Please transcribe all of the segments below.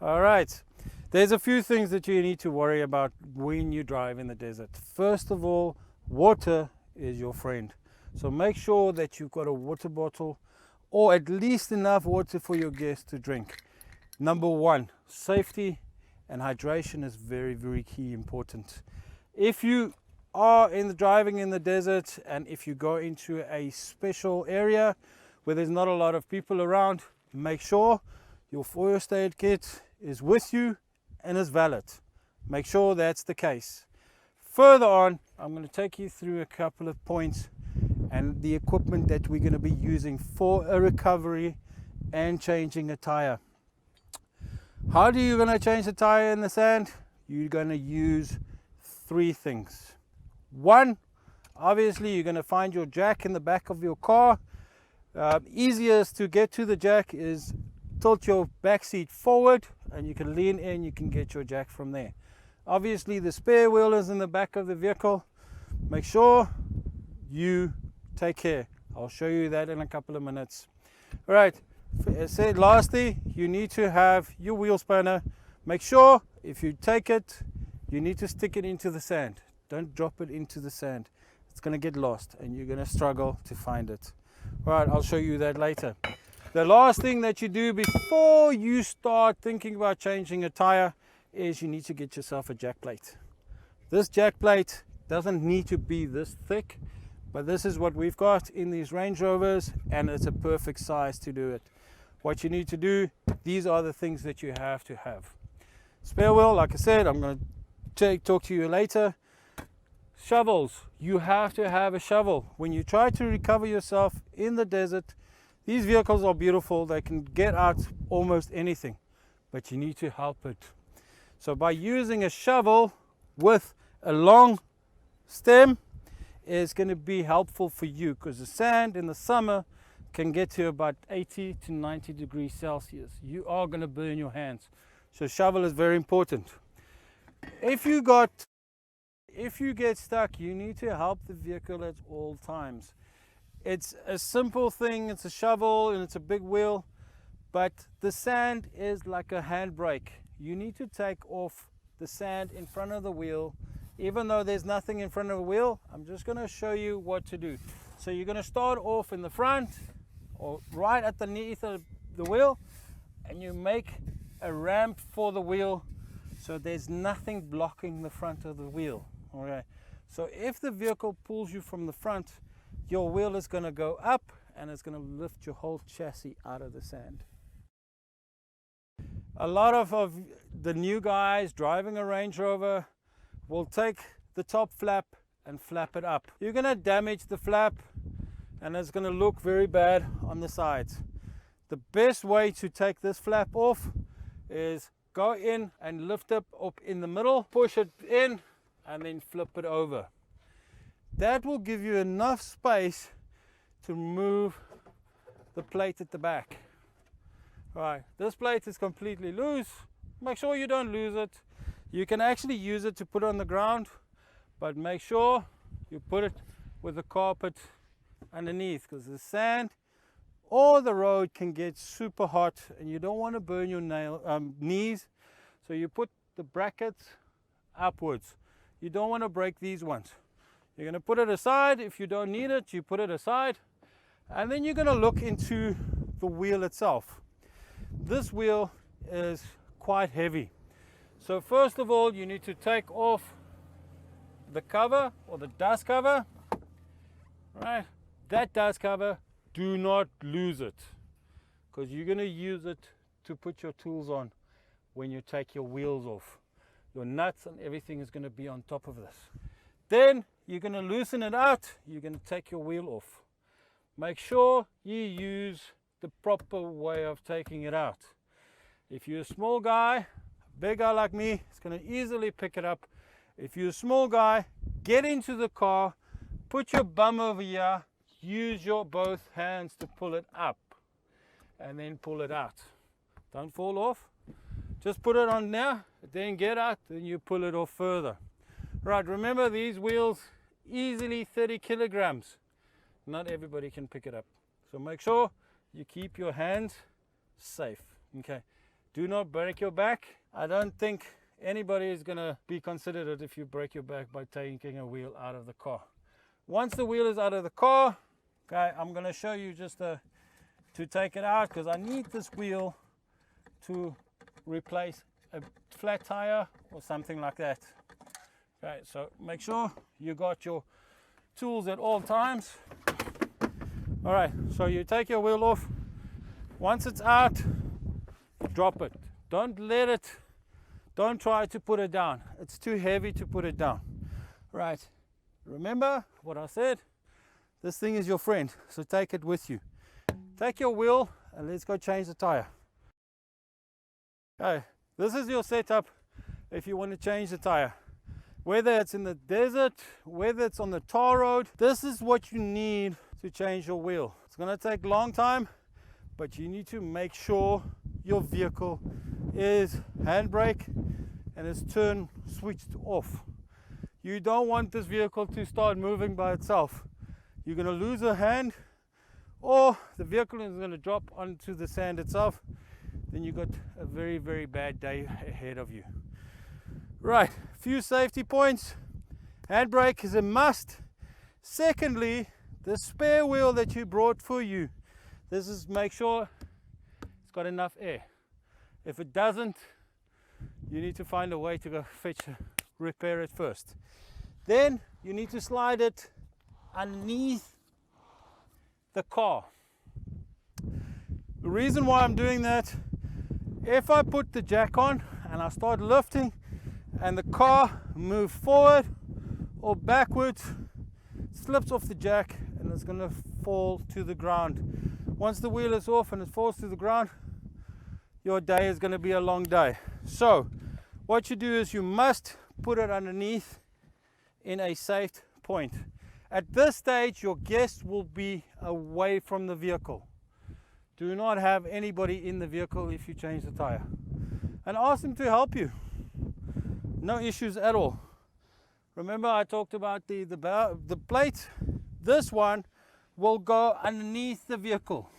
All right, there's a few things that you need to worry about when you drive in the desert. First of all, water is your friend. So make sure that you've got a water bottle or at least enough water for your guests to drink. Number one, safety and hydration is very, very key important. If you are driving in the desert and if you go into a special area where there's not a lot of people around, make sure your first aid kit is with you and is valid. Make sure that's the case. Further on, I'm going to take you through a couple of points and the equipment that we're going to be using for a recovery and changing a tire. How are you going to change the tire in the sand? You're going to use three things. One, obviously you're going to find your jack in the back of your car. Easiest to get to the jack is tilt your back seat forward and you can lean in, you can get your jack from there. Obviously the spare wheel is in the back of the vehicle. Make sure you take care. I'll show you that in a couple of minutes. All right, lastly, you need to have your wheel spanner. Make sure if you take it, you need to stick it into the sand. Don't drop it into the sand. It's going to get lost and you're going to struggle to find it. All right, I'll show you that later. The last thing that you do before you start thinking about changing a tire is you need to get yourself a jack plate. This jack plate doesn't need to be this thick, but this is what we've got in these Range Rovers and it's a perfect size to do it. What you need to do, these are the things that you have to have. Spare wheel, like I said, I'm going to talk to you later. Shovels, you have to have a shovel. When you try to recover yourself in the desert, these vehicles are beautiful. They can get out almost anything, but you need to help it. So by using a shovel with a long stem is going to be helpful for you because the sand in the summer can get to about 80 to 90 degrees Celsius. You are going to burn your hands. So shovel is very important. If you get stuck, you need to help the vehicle at all times. It's a simple thing, it's a shovel and it's a big wheel, but the sand is like a handbrake. You need to take off the sand in front of the wheel. Even though there's nothing in front of the wheel, I'm just going to show you what to do. So you're going to start off in the front or right underneath the wheel and you make a ramp for the wheel so there's nothing blocking the front of the wheel. Okay. So if the vehicle pulls you from the front, your wheel is going to go up and it's going to lift your whole chassis out of the sand. A lot of the new guys driving a Range Rover will take the top flap and flap it up. You're going to damage the flap and it's going to look very bad on the sides. The best way to take this flap off is go in and lift it up in the middle, push it in and then flip it over. That will give you enough space to move the plate at the back. All right, this plate is completely loose. Make sure you don't lose it. You can actually use it to put on the ground, but make sure you put it with the carpet underneath because the sand or the road can get super hot and you don't want to burn your knees. So you put the brackets upwards. You don't want to break these ones. You're going to put it aside. If you don't need it, you put it aside. And then you're going to look into the wheel itself. This wheel is quite heavy. So first of all, you need to take off the cover or the dust cover. Right? That dust cover, do not lose it because you're going to use it to put your tools on when you take your wheels off. Your nuts and everything is going to be on top of this. Then you're going to loosen it out. You're going to take your wheel off. Make sure you use the proper way of taking it out. If you're a small guy, a big guy like me, it's going to easily pick it up. If you're a small guy, get into the car, put your bum over here, use your both hands to pull it up and then pull it out. Don't fall off. Just put it on now, then get out, then you pull it off further. Right, remember these wheels, easily 30 kilograms. Not everybody can pick it up. So make sure you keep your hands safe. Okay. Do not break your back. I don't think anybody is going to be considerate if you break your back by taking a wheel out of the car. Once the wheel is out of the car, okay, I'm going to show you just to take it out, because I need this wheel to replace a flat tire or something like that. Okay, so make sure you got your tools at all times. All right, so you take your wheel off. Once it's out, drop it. Don't try to put it down. It's too heavy to put it down. Right, remember what I said? This thing is your friend, so take it with you. Take your wheel and let's go change the tire. Okay, this is your setup if you want to change the tire. Whether it's in the desert, whether it's on the tar road, this is what you need to change your wheel. It's going to take a long time, but you need to make sure your vehicle is handbrake and is turn switched off. You don't want this vehicle to start moving by itself. You're going to lose a hand, or the vehicle is going to drop onto the sand itself. Then you got a very, very bad day ahead of you. Right, few safety points. Handbrake is a must. Secondly, the spare wheel that you brought for you, this is make sure it's got enough air. If it doesn't, you need to find a way to go repair it first. Then you need to slide it underneath the car. The reason why I'm doing that, if I put the jack on and I start lifting and the car moves forward or backwards, slips off the jack and it's going to fall to the ground. Once the wheel is off and it falls to the ground, your day is going to be a long day. So what you do is you must put it underneath in a safe point. At this stage, your guest will be away from the vehicle. Do not have anybody in the vehicle if you change the tire, and ask them to help you. No issues at all. Remember I talked about the plate. This one will go underneath the vehicle.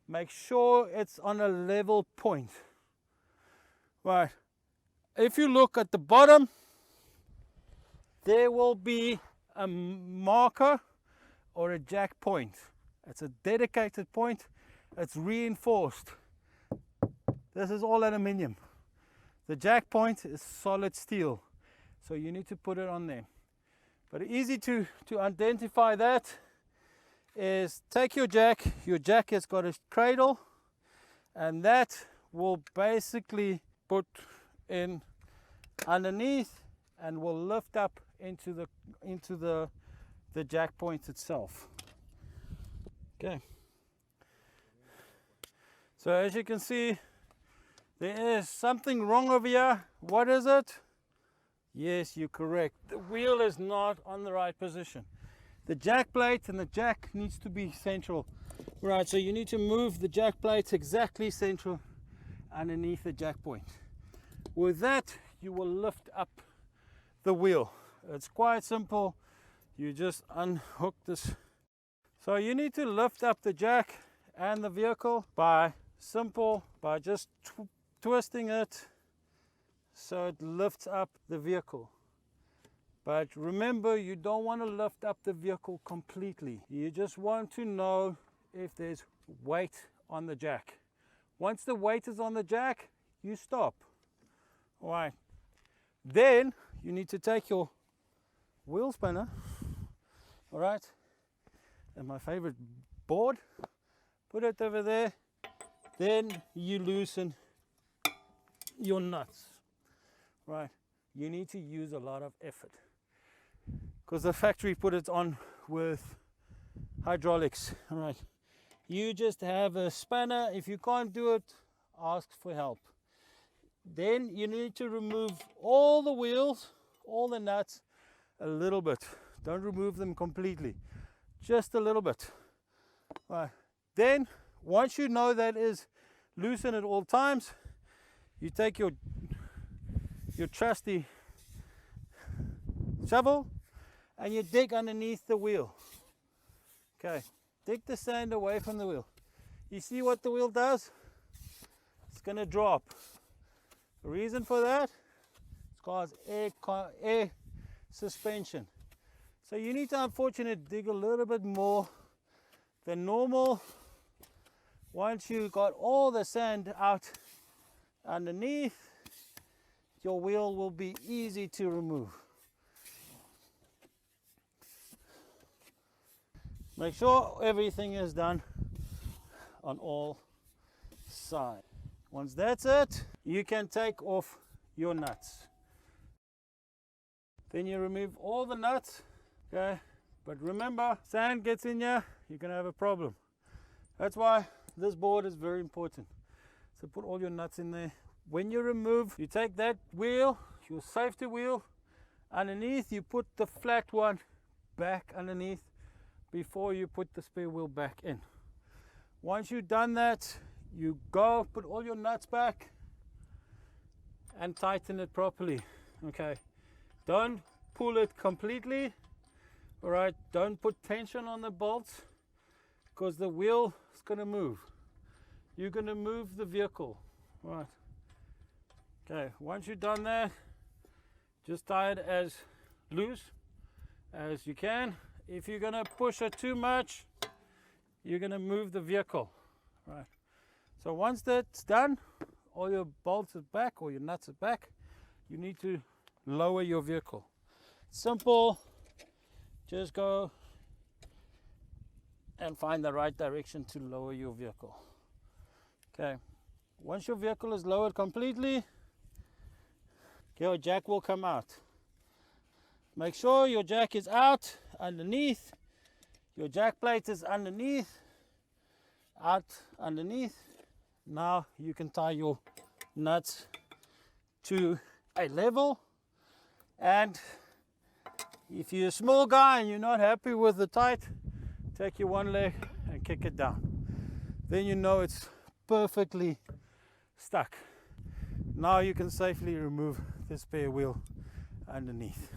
Make sure it's on a level point. Right. If you look at the bottom, there will be a marker or a jack point. It's a dedicated point. It's reinforced. This is all aluminium. The jack point is solid steel, so you need to put it on there. But easy to identify that is take your jack. Your jack has got a cradle, and that will basically put in underneath and will lift up into the jack point itself. Okay. So as you can see, there is something wrong over here. What is it? Yes, you're correct. The wheel is not on the right position. The jack plate and the jack needs to be central. Right, so you need to move the jack plate exactly central underneath the jack point. With that, you will lift up the wheel. It's quite simple. You just unhook this. So you need to lift up the jack and the vehicle by just twisting it so it lifts up the vehicle. But remember, you don't want to lift up the vehicle completely. You just want to know if there's weight on the jack. Once the weight is on the jack, you stop. All right. Then you need to take your wheel spinner, all right, and my favorite board, put it over there. Then you loosen your nuts. Right, you need to use a lot of effort because the factory put it on with hydraulics. All right, you just have a spanner. If you can't do it, ask for help. Then you need to remove all the wheels, all the nuts, a little bit. Don't remove them completely, just a little bit. Right. Then once you know that is loosened at all times, you take your trusty shovel and you dig underneath the wheel. Okay, dig the sand away from the wheel. You see what the wheel does? it's going to drop. The reason for that is cause air suspension. So you need to unfortunately dig a little bit more than normal. Once you got all the sand out underneath, your wheel will be easy to remove. Make sure everything is done on all sides. Once that's it, you can take off your nuts. Then you remove all the nuts, okay? But remember, sand gets in here, you're gonna have a problem. That's why this board is very important. So put all your nuts in there. When you remove, you take that wheel, your safety wheel, underneath, you put the flat one back underneath before you put the spare wheel back in. Once you've done that, you go put all your nuts back and tighten it properly. Okay, don't pull it completely. All right, don't put tension on the bolts because the wheel is going to move. You're going to move the vehicle. All right. Okay, once you've done that, just tie it as loose as you can. If you're going to push it too much, you're going to move the vehicle. Right. So once that's done, all your bolts are back or your nuts are back, you need to lower your vehicle. Simple. Just go and find the right direction to lower your vehicle. Okay. Once your vehicle is lowered completely, your jack will come out. Make sure your jack is out underneath. Your jack plate is underneath, out underneath. Now you can tie your nuts to a level, and if you're a small guy and you're not happy with the tight, take your one leg and kick it down. Then you know it's perfectly stuck. Now you can safely remove the spare wheel underneath.